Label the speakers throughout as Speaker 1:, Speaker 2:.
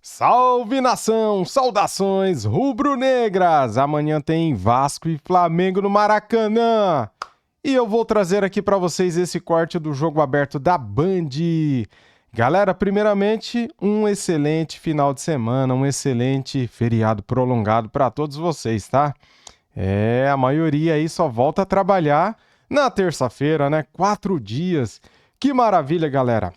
Speaker 1: Salve nação, saudações rubro-negras! Amanhã tem Vasco e Flamengo no Maracanã. E eu vou trazer aqui para vocês esse corte do jogo aberto da Band. Galera, primeiramente, um excelente final de semana, um excelente feriado prolongado para todos vocês, tá? A maioria aí só volta a trabalhar na terça-feira, né? 4 dias. Que maravilha, galera!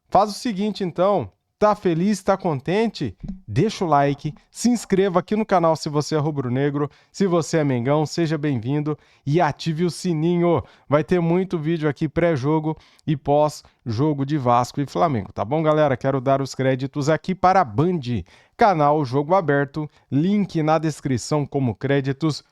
Speaker 1: Faz o seguinte, então. Tá feliz, tá contente? Deixa o like, se inscreva aqui no canal se você é rubro-negro, se você é mengão, seja bem-vindo e ative o sininho. Vai ter muito vídeo aqui pré-jogo e pós-jogo de Vasco e Flamengo, tá bom, galera? Quero dar os créditos aqui para a Band, canal Jogo Aberto, link na descrição como créditos.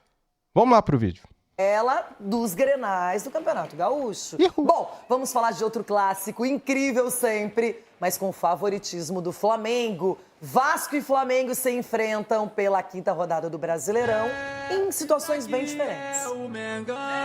Speaker 1: Vamos lá pro vídeo.
Speaker 2: Ela dos Grenais do Campeonato Gaúcho.
Speaker 1: Uhul.
Speaker 2: Bom, vamos falar de outro clássico incrível sempre, mas com favoritismo do Flamengo. Vasco e Flamengo se enfrentam pela 5ª rodada do Brasileirão em situações bem diferentes.
Speaker 1: Ó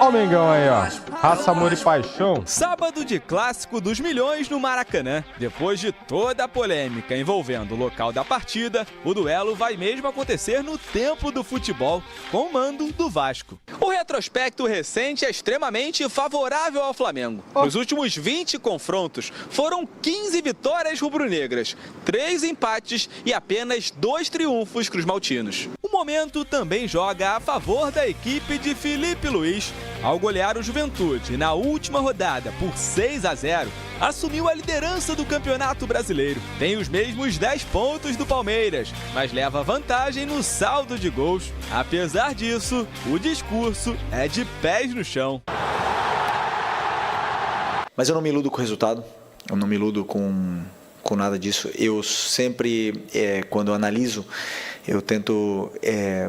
Speaker 1: o Mengão aí, ó. Raça, amor e paixão.
Speaker 3: Sábado de clássico dos milhões no Maracanã. Depois de toda a polêmica envolvendo o local da partida, o duelo vai mesmo acontecer no Templo do Futebol, com o mando do Vasco. O retrospecto recente é extremamente favorável ao Flamengo. Nos últimos 20 confrontos, foram 15 vitórias rubro-negras, 3 empates e apenas 2 triunfos cruz-maltinos. O momento também joga a favor da equipe de Filipe Luiz. Ao golear o Juventude na última rodada por 6-0, assumiu a liderança do Campeonato Brasileiro. Tem os mesmos 10 pontos do Palmeiras, mas leva vantagem no saldo de gols. Apesar disso, o discurso é de pés no chão.
Speaker 4: Mas eu não me iludo com o resultado, eu não me iludo com nada disso. Eu sempre, quando analiso, eu tento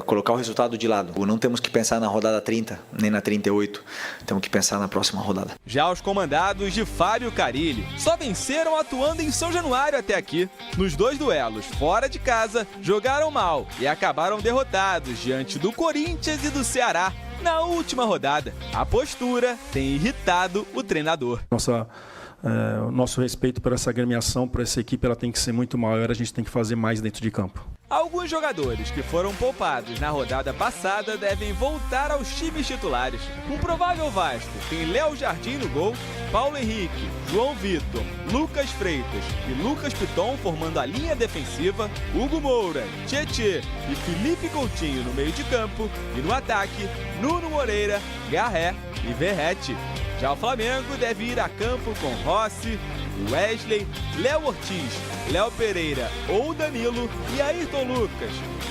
Speaker 4: colocar o resultado de lado. Não temos que pensar na rodada 30, nem na 38. Temos que pensar na próxima rodada.
Speaker 3: Já os comandados de Fábio Carille só venceram atuando em São Januário até aqui. Nos 2 duelos fora de casa, jogaram mal e acabaram derrotados diante do Corinthians e do Ceará na última rodada. A postura tem irritado o treinador.
Speaker 5: O nosso respeito por essa agremiação, por essa equipe, ela tem que ser muito maior, a gente tem que fazer mais dentro de campo.
Speaker 3: Alguns jogadores que foram poupados na rodada passada devem voltar aos times titulares. Um provável Vasco tem Léo Jardim no gol, Paulo Henrique, João Vitor, Lucas Freitas e Lucas Piton formando a linha defensiva, Hugo Moura, Tietê e Felipe Coutinho no meio de campo e no ataque, Nuno Moreira, Garré e Verratti. Já o Flamengo deve ir a campo com Rossi, Wesley, Léo Ortiz, Léo Pereira ou Danilo e Ayrton Lucas,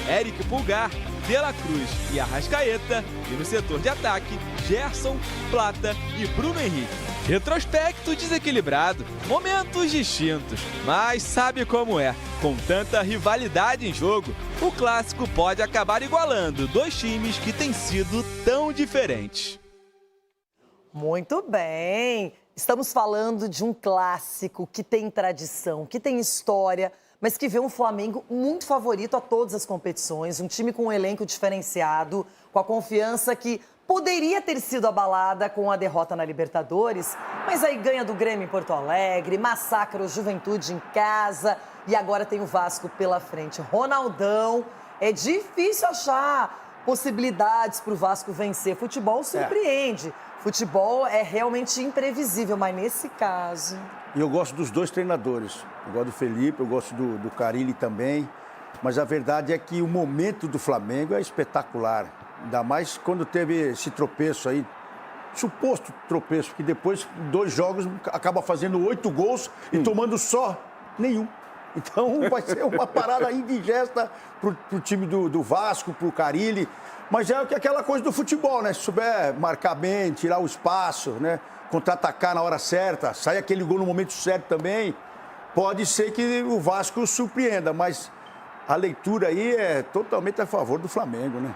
Speaker 3: Eric Pulgar, De La Cruz e Arrascaeta, e no setor de ataque, Gerson, Plata e Bruno Henrique. Retrospecto desequilibrado, momentos distintos, mas sabe como é, com tanta rivalidade em jogo, o clássico pode acabar igualando 2 times que têm sido tão diferentes.
Speaker 2: Muito bem! Estamos falando de um clássico que tem tradição, que tem história, mas que vê um Flamengo muito favorito a todas as competições, um time com um elenco diferenciado, com a confiança que poderia ter sido abalada com a derrota na Libertadores, mas aí ganha do Grêmio em Porto Alegre, massacra o Juventude em casa e agora tem o Vasco pela frente. Ronaldão, é difícil achar possibilidades para o Vasco vencer. Futebol surpreende. Futebol é realmente imprevisível, mas nesse caso...
Speaker 6: E eu gosto dos 2 treinadores. Eu gosto do Felipe, eu gosto do Carille também. Mas a verdade é que o momento do Flamengo é espetacular. Ainda mais quando teve esse tropeço aí, suposto tropeço, que depois, 2 jogos, acaba fazendo 8 gols e tomando só nenhum. Então vai ser uma parada indigesta pro time do Vasco, pro Carille. Mas é aquela coisa do futebol, né? Se souber marcar bem, tirar o espaço, né? Contra-atacar na hora certa, sair aquele gol no momento certo também, pode ser que o Vasco surpreenda, mas a leitura aí é totalmente a favor do Flamengo, né?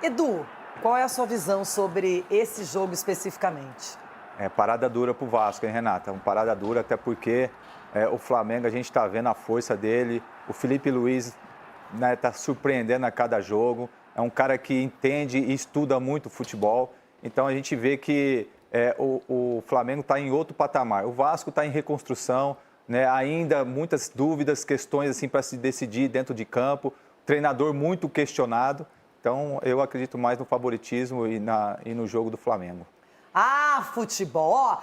Speaker 2: Edu, qual é a sua visão sobre esse jogo especificamente?
Speaker 7: Parada dura pro Vasco, hein, Renata? Uma parada dura, até porque o Flamengo, a gente está vendo a força dele, o Filipe Luiz tá surpreendendo a cada jogo. É um cara que entende e estuda muito futebol. Então a gente vê que o Flamengo está em outro patamar. O Vasco está em reconstrução. né? Ainda muitas dúvidas, questões assim para se decidir dentro de campo, treinador muito questionado. Então, eu acredito mais no favoritismo e no jogo do Flamengo.
Speaker 2: Ah, futebol!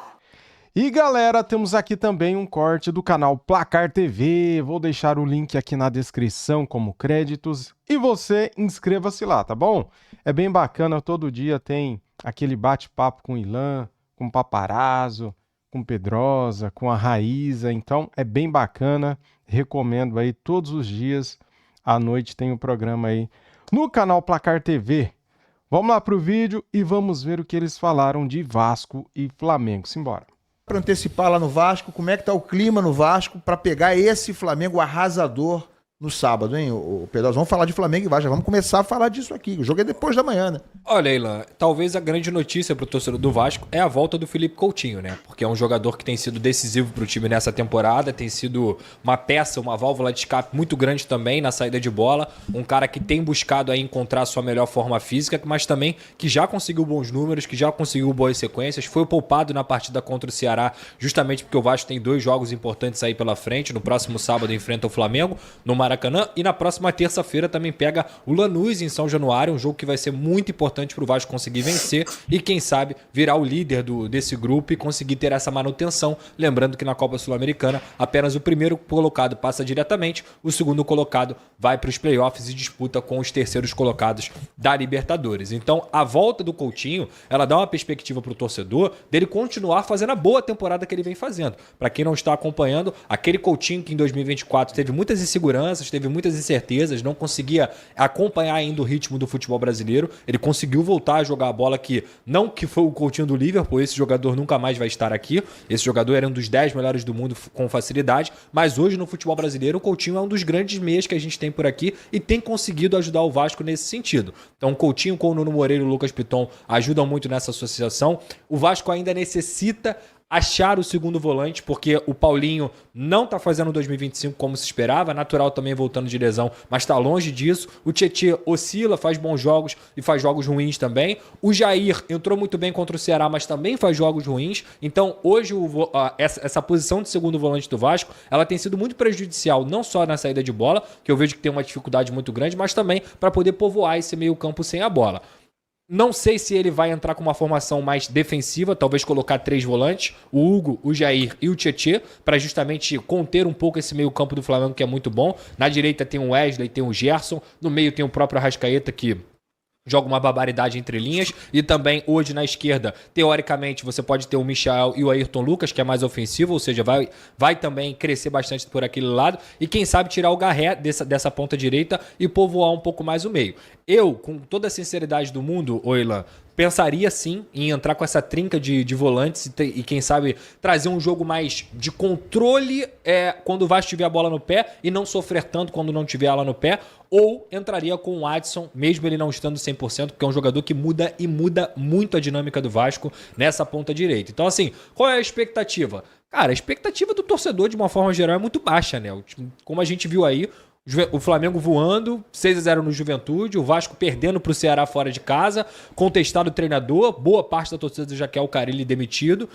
Speaker 1: E galera, temos aqui também um corte do canal Placar TV. Vou deixar o link aqui na descrição como créditos. E você inscreva-se lá, tá bom? É bem bacana, todo dia tem aquele bate-papo com o Ilan, com o Paparazzo, com o Pedrosa, com a Raíza. Então é bem bacana, recomendo aí todos os dias. À noite tem o programa aí no canal Placar TV. Vamos lá pro vídeo e vamos ver o que eles falaram de Vasco e Flamengo. Simbora.
Speaker 8: Para antecipar lá no Vasco, como é que tá o clima no Vasco para pegar esse Flamengo arrasador no sábado, hein, o Pedrosa? Vamos falar de Flamengo e Vasco, já vamos começar a falar disso aqui. O jogo é depois da manhã, né?
Speaker 9: Olha, Ilan, talvez a grande notícia pro torcedor do Vasco é a volta do Felipe Coutinho, né? Porque é um jogador que tem sido decisivo pro time nessa temporada, tem sido uma peça, uma válvula de escape muito grande também na saída de bola, um cara que tem buscado aí encontrar a sua melhor forma física, mas também que já conseguiu bons números, que já conseguiu boas sequências, foi poupado na partida contra o Ceará, justamente porque o Vasco tem 2 jogos importantes aí pela frente. No próximo sábado enfrenta o Flamengo no Maracanã e na próxima terça-feira também pega o Lanús em São Januário, um jogo que vai ser muito importante para o Vasco conseguir vencer e quem sabe virar o líder desse grupo e conseguir ter essa manutenção. Lembrando que na Copa Sul-Americana apenas o primeiro colocado passa diretamente, o segundo colocado vai para os playoffs e disputa com os terceiros colocados da Libertadores. Então a volta do Coutinho, ela dá uma perspectiva para o torcedor dele continuar fazendo a boa temporada que ele vem fazendo. Para quem não está acompanhando, aquele Coutinho que em 2024 teve muitas inseguranças, teve muitas incertezas, não conseguia acompanhar ainda o ritmo do futebol brasileiro, ele conseguiu voltar a jogar a bola que não que foi o Coutinho do Liverpool, esse jogador nunca mais vai estar aqui, esse jogador era um dos 10 melhores do mundo com facilidade, mas hoje no futebol brasileiro o Coutinho é um dos grandes meias que a gente tem por aqui e tem conseguido ajudar o Vasco nesse sentido. Então o Coutinho com o Nuno Moreira e o Lucas Piton ajudam muito nessa associação. O Vasco ainda necessita achar o segundo volante, porque o Paulinho não está fazendo 2025 como se esperava, natural também voltando de lesão, mas está longe disso. O Tietê oscila, faz bons jogos e faz jogos ruins também. O Jair entrou muito bem contra o Ceará, mas também faz jogos ruins. Então hoje essa posição de segundo volante do Vasco, ela tem sido muito prejudicial, não só na saída de bola, que eu vejo que tem uma dificuldade muito grande, mas também para poder povoar esse meio campo sem a bola. Não sei se ele vai entrar com uma formação mais defensiva, talvez colocar 3 volantes, o Hugo, o Jair e o Tietê, para justamente conter um pouco esse meio campo do Flamengo que é muito bom. Na direita tem o Wesley, tem o Gerson, no meio tem o próprio Arrascaeta que joga uma barbaridade entre linhas. E também hoje na esquerda, teoricamente, você pode ter o Michael e o Ayrton Lucas, que é mais ofensivo, ou seja, vai também crescer bastante por aquele lado. E quem sabe tirar o Garré dessa ponta direita e povoar um pouco mais o meio. Eu, com toda a sinceridade do mundo, Oilan, pensaria sim em entrar com essa trinca de volantes e quem sabe trazer um jogo mais de controle quando o Vasco tiver a bola no pé e não sofrer tanto quando não tiver ela no pé, ou entraria com o Adson, mesmo ele não estando 100%, porque é um jogador que muda muito a dinâmica do Vasco nessa ponta direita. Então assim, qual é a expectativa? Cara, a expectativa do torcedor de uma forma geral é muito baixa, né? Como a gente viu aí, o Flamengo voando, 6-0 no Juventude, o Vasco perdendo para o Ceará fora de casa, contestado o treinador, boa parte da torcida já quer o Carille demitido.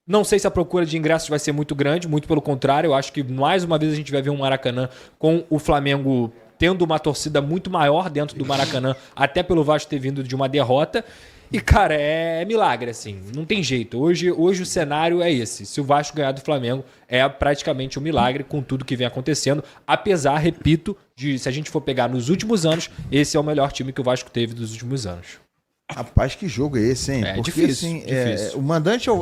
Speaker 9: Não sei se a procura de ingressos vai ser muito grande, muito pelo contrário, eu acho que mais uma vez a gente vai ver um Maracanã com o Flamengo tendo uma torcida muito maior dentro do Maracanã, até pelo Vasco ter vindo de uma derrota. E, cara, é milagre, assim, não tem jeito. Hoje o cenário é esse. Se o Vasco ganhar do Flamengo, é praticamente um milagre com tudo que vem acontecendo. Apesar, repito, de se a gente for pegar nos últimos anos, esse é o melhor time que o Vasco teve dos últimos anos.
Speaker 8: Rapaz, que jogo é esse, hein?
Speaker 9: Porque, difícil, assim,
Speaker 8: difícil. O mandante é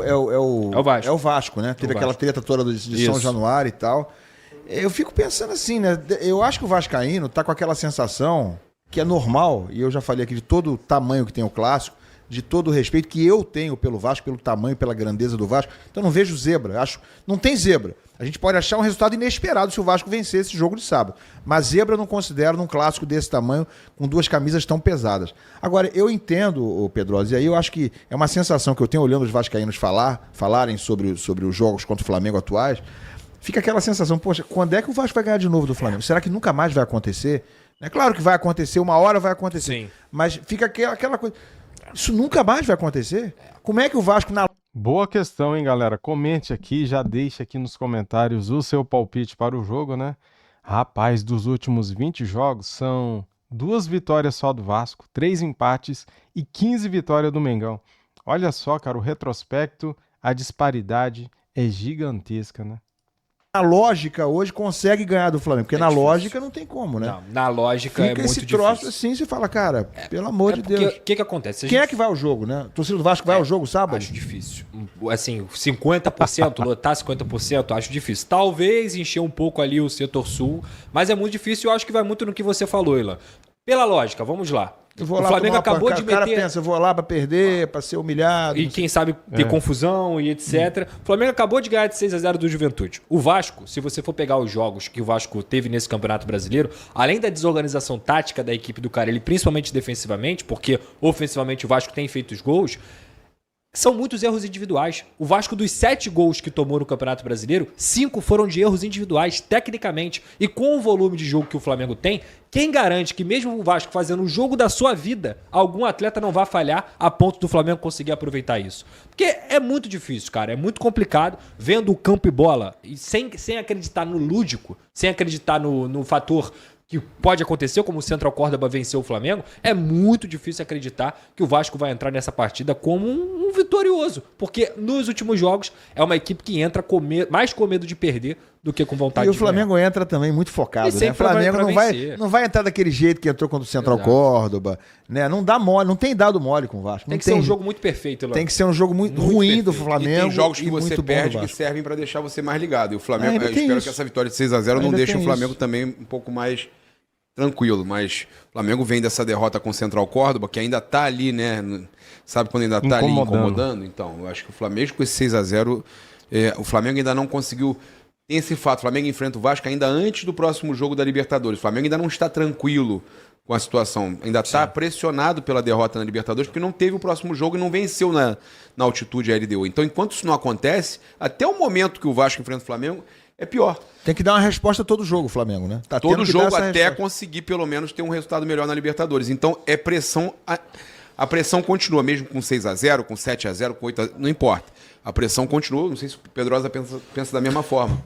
Speaker 8: o Vasco, né? Teve aquela treta toda de São Januário e tal. Eu fico pensando assim, né? Eu acho que o vascaíno tá com aquela sensação que é normal, e eu já falei aqui de todo o tamanho que tem o clássico, de todo o respeito que eu tenho pelo Vasco, pelo tamanho, pela grandeza do Vasco. Então não vejo zebra. Não tem zebra. A gente pode achar um resultado inesperado se o Vasco vencer esse jogo de sábado. Mas zebra eu não considero num clássico desse tamanho, com 2 camisas tão pesadas. Agora, eu entendo, Pedrosa, e aí eu acho que é uma sensação que eu tenho olhando os vascaínos falarem sobre os jogos contra o Flamengo atuais. Fica aquela sensação, poxa, quando é que o Vasco vai ganhar de novo do Flamengo? Será que nunca mais vai acontecer? É claro que vai acontecer, uma hora vai acontecer. Sim. Mas fica aquela coisa... Isso nunca mais vai acontecer? Como é que o Vasco...
Speaker 1: Boa questão, hein, galera? Comente aqui, já deixa aqui nos comentários o seu palpite para o jogo, né? Rapaz, dos últimos 20 jogos, são 2 vitórias só do Vasco, 3 empates e 15 vitórias do Mengão. Olha só, cara, o retrospecto, a disparidade é gigantesca, né?
Speaker 8: Na lógica, hoje consegue ganhar do Flamengo, porque na
Speaker 9: difícil.
Speaker 8: lógica não tem como, né?
Speaker 9: Não, na lógica
Speaker 8: Fica
Speaker 9: é muito
Speaker 8: esse
Speaker 9: difícil.
Speaker 8: troço assim, você fala, cara, pelo amor de Deus.
Speaker 9: O que acontece?
Speaker 8: Quem é que vai ao jogo, né? O torcedor do Vasco vai ao jogo sábado?
Speaker 9: Acho difícil. Assim, 50%, lotar 50%, acho difícil. Talvez encher um pouco ali o setor sul, mas é muito difícil. Eu acho que vai muito no que você falou, Ilan. Pela lógica, vamos lá.
Speaker 8: Eu vou
Speaker 9: o
Speaker 8: lá
Speaker 9: Flamengo acabou de
Speaker 8: O cara
Speaker 9: meter...
Speaker 8: pensa, eu vou lá pra perder, pra ser humilhado.
Speaker 9: E quem sabe ter confusão e etc. O Flamengo acabou de ganhar de 6-0 do Juventude. O Vasco, se você for pegar os jogos que o Vasco teve nesse Campeonato Brasileiro, além da desorganização tática da equipe do Carille, principalmente defensivamente, porque ofensivamente o Vasco tem feito os gols, são muitos erros individuais. O Vasco, dos 7 gols que tomou no Campeonato Brasileiro, 5 foram de erros individuais, tecnicamente. E com o volume de jogo que o Flamengo tem, quem garante que mesmo o Vasco fazendo o jogo da sua vida, algum atleta não vai falhar a ponto do Flamengo conseguir aproveitar isso? Porque é muito difícil, cara. É muito complicado, vendo o campo e bola, e sem acreditar no lúdico, sem acreditar no fator que pode acontecer, como o Central Córdoba venceu o Flamengo, é muito difícil acreditar que o Vasco vai entrar nessa partida como um vitorioso. Porque nos últimos jogos é uma equipe que entra mais com medo de perder do que com vontade de ganhar.
Speaker 8: E o Flamengo entra também muito focado, né? O Flamengo não vai entrar daquele jeito que entrou contra o Central Córdoba, né? Não dá mole, não tem dado mole com o Vasco.
Speaker 9: Tem que ser um jogo muito perfeito, Léo.
Speaker 8: Tem que ser um jogo muito ruim do Flamengo.
Speaker 10: E tem jogos que
Speaker 8: e
Speaker 10: você
Speaker 8: muito
Speaker 10: perde
Speaker 8: bom
Speaker 10: que servem para deixar você mais ligado. E o Flamengo, eu espero que essa vitória de 6-0 não deixe o Flamengo também um pouco mais tranquilo. Mas o Flamengo vem dessa derrota com o Central Córdoba, que ainda tá ali, né? Sabe quando ainda tá ali incomodando? Então, eu acho que o Flamengo com esse 6-0, o Flamengo ainda não conseguiu. Tem esse fato, o Flamengo enfrenta o Vasco ainda antes do próximo jogo da Libertadores. O Flamengo ainda não está tranquilo com a situação. Ainda está pressionado pela derrota na Libertadores, porque não teve o próximo jogo e não venceu na altitude a LDU. Então, enquanto isso não acontece, até o momento que o Vasco enfrenta o Flamengo, é pior.
Speaker 8: Tem que dar uma resposta a todo jogo, Flamengo, né?
Speaker 10: Tá todo jogo até conseguir, pelo menos, ter um resultado melhor na Libertadores. Então, é pressão... A pressão continua, mesmo com 6-0, com 7-0, com 8-0, não importa. A pressão continua, não sei se o Pedrosa pensa da mesma forma.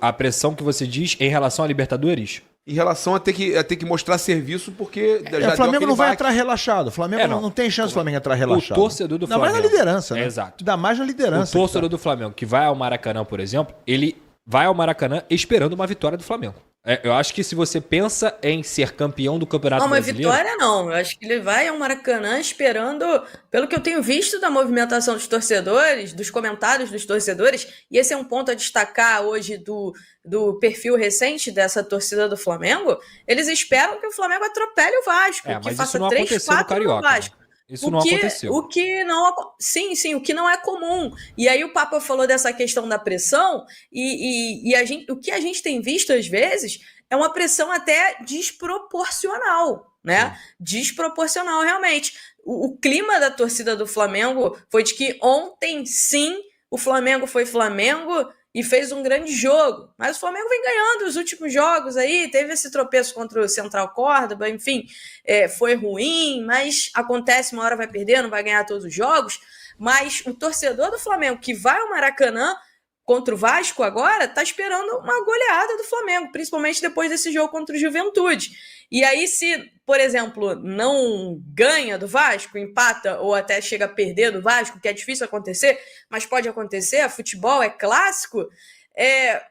Speaker 9: A pressão que você diz em relação à Libertadores?
Speaker 10: Em relação a ter que mostrar serviço, porque
Speaker 8: já o Flamengo não vai entrar relaxado. O Flamengo não tem chance do Flamengo entrar relaxado.
Speaker 9: O torcedor do Flamengo...
Speaker 8: Ainda mais na liderança, né?
Speaker 9: Exato.
Speaker 8: Ainda mais na liderança.
Speaker 9: O torcedor do Flamengo que vai ao Maracanã, por exemplo, ele vai ao Maracanã esperando uma vitória do Flamengo. Eu acho que se você pensa em ser campeão do Campeonato Brasileiro...
Speaker 11: Não, uma vitória não. Eu acho que ele vai ao Maracanã esperando, pelo que eu tenho visto da movimentação dos torcedores, dos comentários dos torcedores, e esse é um ponto a destacar hoje do perfil recente dessa torcida do Flamengo, eles esperam que o Flamengo atropele o Vasco, que faça 3-4 no Vasco.
Speaker 9: Né? Isso não aconteceu.
Speaker 11: O que não é comum. E aí o Papa falou dessa questão da pressão e o que a gente tem visto às vezes é uma pressão até desproporcional, né? Desproporcional, realmente. O clima da torcida do Flamengo foi de que ontem, sim, o Flamengo foi Flamengo e fez um grande jogo. Mas o Flamengo vem ganhando os últimos jogos aí, teve esse tropeço contra o Central Córdoba, enfim, foi ruim, mas acontece, uma hora vai perder, não vai ganhar todos os jogos. Mas o torcedor do Flamengo que vai ao Maracanã contra o Vasco agora, tá esperando uma goleada do Flamengo, principalmente depois desse jogo contra o Juventude. E aí, se, por exemplo, não ganha do Vasco, empata ou até chega a perder do Vasco, que é difícil acontecer, mas pode acontecer, futebol é clássico,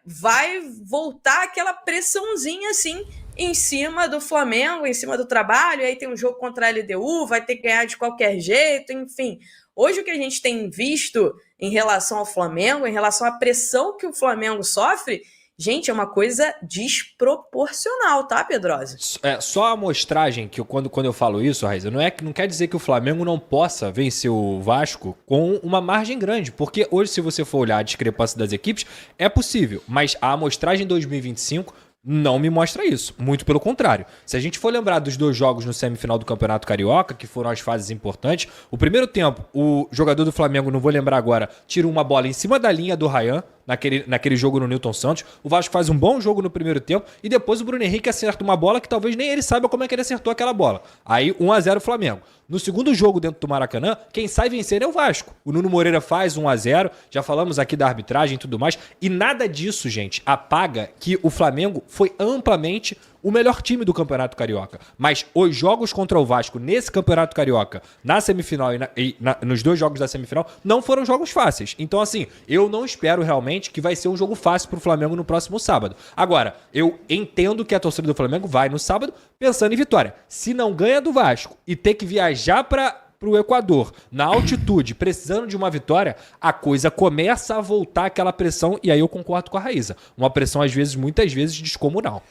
Speaker 11: vai voltar aquela pressãozinha assim em cima do Flamengo, em cima do trabalho, aí tem um jogo contra a LDU, vai ter que ganhar de qualquer jeito, enfim. Hoje o que a gente tem visto em relação ao Flamengo, em relação à pressão que o Flamengo sofre, gente, é uma coisa desproporcional, tá, Pedrosa?
Speaker 9: Só a amostragem que quando eu falo isso, Raiza, não quer dizer que o Flamengo não possa vencer o Vasco com uma margem grande, porque hoje, se você for olhar a discrepância das equipes, é possível, mas a amostragem 2025 não me mostra isso, muito pelo contrário. Se a gente for lembrar dos 2 jogos no semifinal do Campeonato Carioca, que foram as fases importantes, o primeiro tempo, o jogador do Flamengo, não vou lembrar agora, tira uma bola em cima da linha do Ryan, naquele jogo no Newton Santos. O Vasco faz um bom jogo no primeiro tempo e depois o Bruno Henrique acerta uma bola que talvez nem ele saiba como é que ele acertou aquela bola. Aí 1-0 Flamengo. No segundo jogo dentro do Maracanã, quem sai vencendo é o Vasco. O Nuno Moreira faz 1-0, já falamos aqui da arbitragem e tudo mais, e nada disso, gente, apaga que o Flamengo foi amplamente o melhor time do Campeonato Carioca. Mas os jogos contra o Vasco nesse Campeonato Carioca, na semifinal e nos 2 jogos da semifinal, não foram jogos fáceis. Então, assim, eu não espero realmente que vai ser um jogo fácil pro Flamengo no próximo sábado. Agora, eu entendo que a torcida do Flamengo vai no sábado pensando em vitória. Se não ganha do Vasco e ter que viajar pro Equador, na altitude, precisando de uma vitória, a coisa começa a voltar aquela pressão, e aí eu concordo com a Raíza. Uma pressão, às vezes, muitas vezes, descomunal.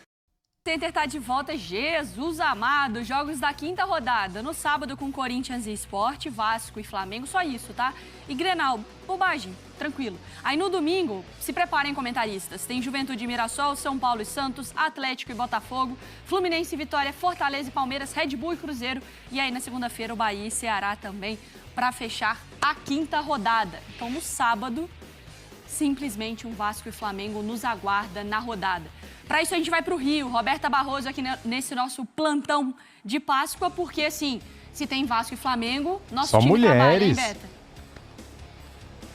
Speaker 12: Center tá de volta, Jesus amado, jogos da 5ª rodada, no sábado com Corinthians e Sport, Vasco e Flamengo, só isso, tá? E Grenal, bobagem, tranquilo. Aí no domingo, se preparem comentaristas, tem Juventude e Mirassol, São Paulo e Santos, Atlético e Botafogo, Fluminense e Vitória, Fortaleza e Palmeiras, Red Bull e Cruzeiro, e aí na segunda-feira o Bahia e Ceará também, para fechar a 5ª rodada. Então no sábado, simplesmente um Vasco e Flamengo nos aguarda na rodada. Para isso a gente vai para o Rio, Roberta Barroso aqui nesse nosso plantão de Páscoa, porque assim, se tem Vasco e Flamengo, nosso
Speaker 1: só
Speaker 12: time
Speaker 1: mulheres.
Speaker 12: Trabalha, hein, Beta?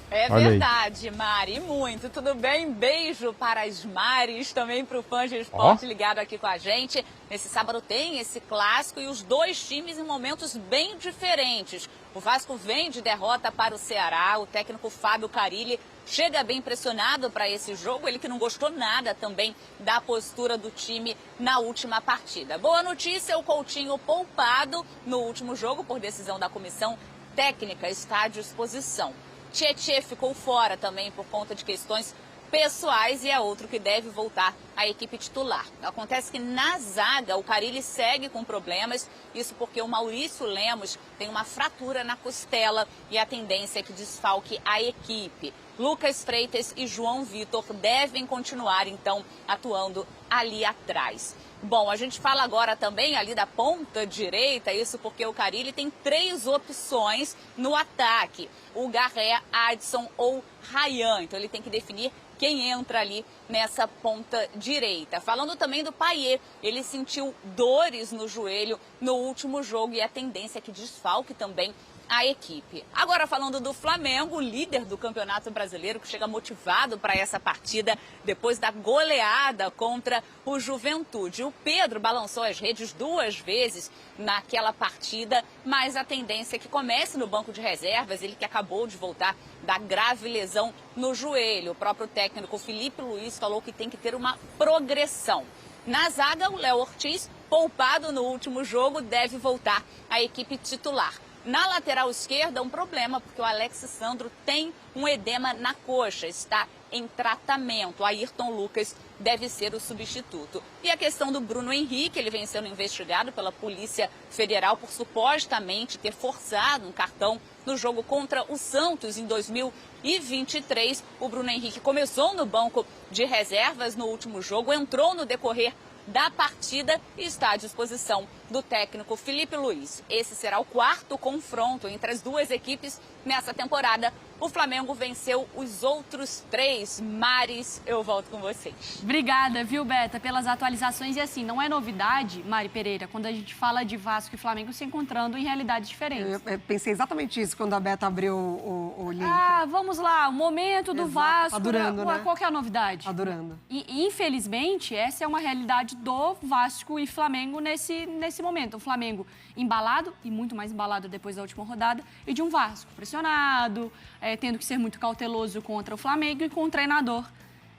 Speaker 13: É verdade, Mari, muito. Tudo bem? Beijo para as Maris, também para o fã de esporte ligado aqui com a gente. Nesse sábado tem esse clássico e os 2 times em momentos bem diferentes. O Vasco vem de derrota para o Ceará, o técnico Fábio Carille chega bem pressionado para esse jogo, ele que não gostou nada também da postura do time na última partida. Boa notícia, o Coutinho poupado no último jogo por decisão da comissão técnica, está à disposição. Tietê ficou fora também por conta de questões pessoais e é outro que deve voltar à equipe titular. Acontece que na zaga o Carille segue com problemas, isso porque o Maurício Lemos tem uma fratura na costela e a tendência é que desfalque a equipe. Lucas Freitas e João Vitor devem continuar, então, atuando ali atrás. Bom, a gente fala agora também ali da ponta direita, isso porque o Carille tem 3 opções no ataque. O Garré, Adson ou Ryan. Então ele tem que definir quem entra ali nessa ponta direita. Falando também do Payet, ele sentiu dores no joelho no último jogo e a tendência é que desfalque também a equipe. Agora falando do Flamengo, líder do Campeonato Brasileiro, que chega motivado para essa partida depois da goleada contra o Juventude. O Pedro balançou as redes 2 vezes naquela partida, mas a tendência é que comece no banco de reservas, ele que acabou de voltar da grave lesão no joelho. O próprio técnico Felipe Luiz falou que tem que ter uma progressão. Na zaga, o Léo Ortiz, poupado no último jogo, deve voltar à equipe titular. Na lateral esquerda, um problema, porque o Alex Sandro tem um edema na coxa, está em tratamento. O Ayrton Lucas deve ser o substituto. E a questão do Bruno Henrique, ele vem sendo investigado pela Polícia Federal por supostamente ter forçado um cartão no jogo contra o Santos em 2023. O Bruno Henrique começou no banco de reservas no último jogo, entrou no decorrer da partida e está à disposição do técnico Felipe Luiz. Esse será o 4º confronto entre as 2 equipes nessa temporada. O Flamengo venceu os outros 3. Maris, eu volto com vocês.
Speaker 12: Obrigada, viu, Beta, pelas atualizações. E assim, não é novidade, Mari Pereira, quando a gente fala de Vasco e Flamengo se encontrando em realidades diferentes.
Speaker 14: Eu pensei exatamente isso quando a Beta abriu o link.
Speaker 12: Vamos lá, o momento do Vasco.
Speaker 14: Tá durando, né?
Speaker 12: Qual que é a novidade?
Speaker 14: Tá durando.
Speaker 12: E infelizmente, essa é uma realidade do Vasco e Flamengo nesse momento. O Flamengo embalado, e muito mais embalado depois da última rodada, e de um Vasco pressionado, tendo que ser muito cauteloso contra o Flamengo e com um treinador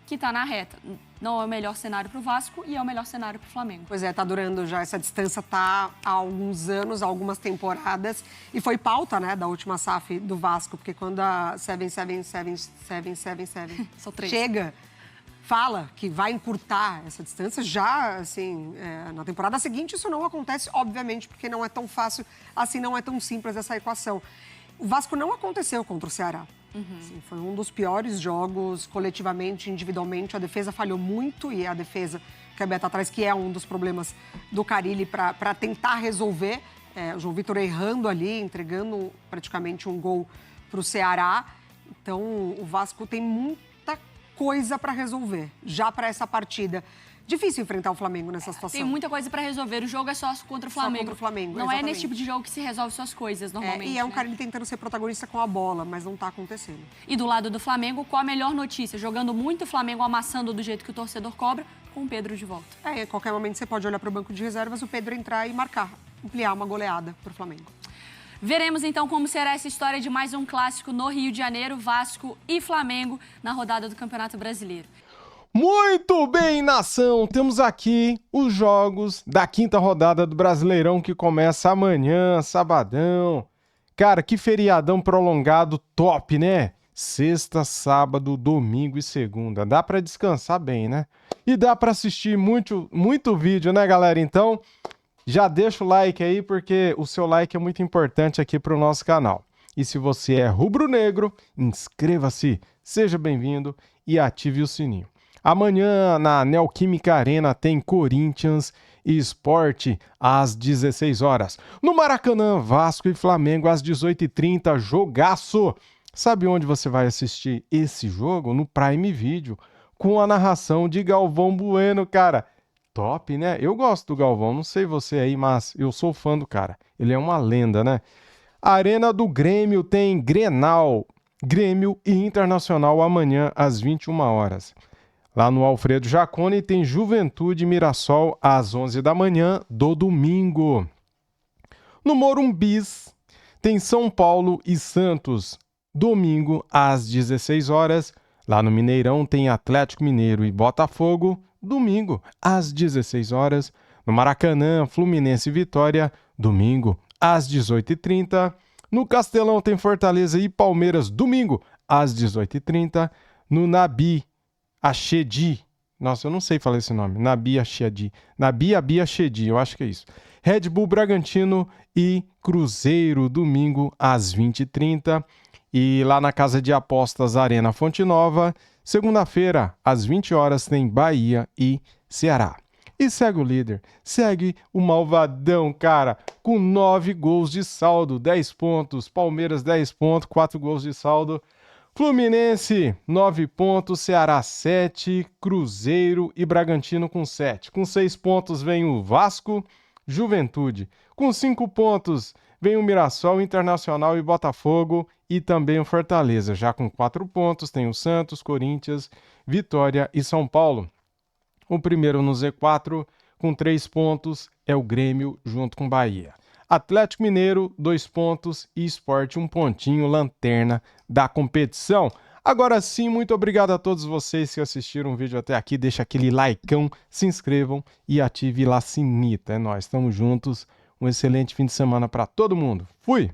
Speaker 12: que está na reta. Não é o melhor cenário para o Vasco e é o melhor cenário para o Flamengo.
Speaker 14: Pois é, tá durando já. Essa distância tá há alguns anos, algumas temporadas. E foi pauta, né, da última SAF do Vasco, porque quando a 777
Speaker 12: São 3.
Speaker 14: chega, fala que vai encurtar essa distância, já, assim, na temporada seguinte isso não acontece, obviamente, porque não é tão fácil, assim, não é tão simples essa equação. O Vasco não aconteceu contra o Ceará. Assim, foi um dos piores jogos, coletivamente, individualmente. A defesa falhou muito e a defesa que a Beta traz, que é um dos problemas do Carille para tentar resolver. O João Vitor errando ali, entregando praticamente um gol para o Ceará. Então, o Vasco tem muita coisa para resolver já para essa partida. Difícil enfrentar o Flamengo nessa situação.
Speaker 12: Tem muita coisa para resolver. O jogo é só contra o Flamengo.
Speaker 14: Só contra o Flamengo,
Speaker 12: não
Speaker 14: exatamente.
Speaker 12: É nesse tipo de jogo que se resolve suas coisas, normalmente.
Speaker 14: E é um cara tentando ser protagonista com a bola, mas não tá acontecendo.
Speaker 12: E do lado do Flamengo, qual a melhor notícia? Jogando muito, o Flamengo amassando do jeito que o torcedor cobra, com o Pedro de volta.
Speaker 14: Em qualquer momento você pode olhar para o banco de reservas, o Pedro entrar e marcar, ampliar uma goleada para o Flamengo.
Speaker 12: Veremos então como será essa história de mais um clássico no Rio de Janeiro, Vasco e Flamengo, na rodada do Campeonato Brasileiro.
Speaker 1: Muito bem, nação! Temos aqui os jogos da quinta rodada do Brasileirão que começa amanhã, sabadão. Cara, que feriadão prolongado top, né? Sexta, sábado, domingo e segunda. Dá pra descansar bem, né? E dá pra assistir muito vídeo, né, galera? Então, já deixa o like aí, porque o seu like é muito importante aqui pro nosso canal. E se você é rubro-negro, inscreva-se, seja bem-vindo e ative o sininho. Amanhã, na Neoquímica Arena, tem Corinthians e Sport às 16 horas. No Maracanã, Vasco e Flamengo às 18h30, jogaço! Sabe onde você vai assistir esse jogo? No Prime Video, com a narração de Galvão Bueno, cara. Top, né? Eu gosto do Galvão, não sei você aí, mas eu sou fã do cara. Ele é uma lenda, né? A Arena do Grêmio tem Grenal, Grêmio e Internacional amanhã às 21 horas. Lá no Alfredo Jaconi tem Juventude e Mirassol às 11 da manhã do domingo. No Morumbis tem São Paulo e Santos, domingo às 16 horas. Lá no Mineirão tem Atlético Mineiro e Botafogo, domingo às 16 horas. No Maracanã, Fluminense e Vitória, domingo às 18h30. No Castelão tem Fortaleza e Palmeiras, domingo às 18h30. No Nabi Achedi, nossa, eu não sei falar esse nome, Nabi Achedi, eu acho que é isso. Red Bull Bragantino e Cruzeiro, domingo às 20h30. E lá na Casa de Apostas Arena Fonte Nova, segunda-feira às 20 horas tem Bahia e Ceará. E segue o líder, segue o Malvadão, cara, com 9 gols de saldo, 10 pontos, Palmeiras 10 pontos, 4 gols de saldo. Fluminense, 9 pontos, Ceará 7, Cruzeiro e Bragantino com 7. Com 6 pontos vem o Vasco, Juventude. Com 5 pontos vem o Mirassol, Internacional e Botafogo e também o Fortaleza. Já com 4 pontos tem o Santos, Corinthians, Vitória e São Paulo. O primeiro no Z4 com 3 pontos é o Grêmio junto com Bahia. Atlético Mineiro, 2 pontos e Sport, 1 pontinho, lanterna da competição. Agora sim, muito obrigado a todos vocês que assistiram o vídeo até aqui. Deixa aquele likeão, se inscrevam e ative lá a sinita. É nóis, estamos juntos. Um excelente fim de semana para todo mundo. Fui!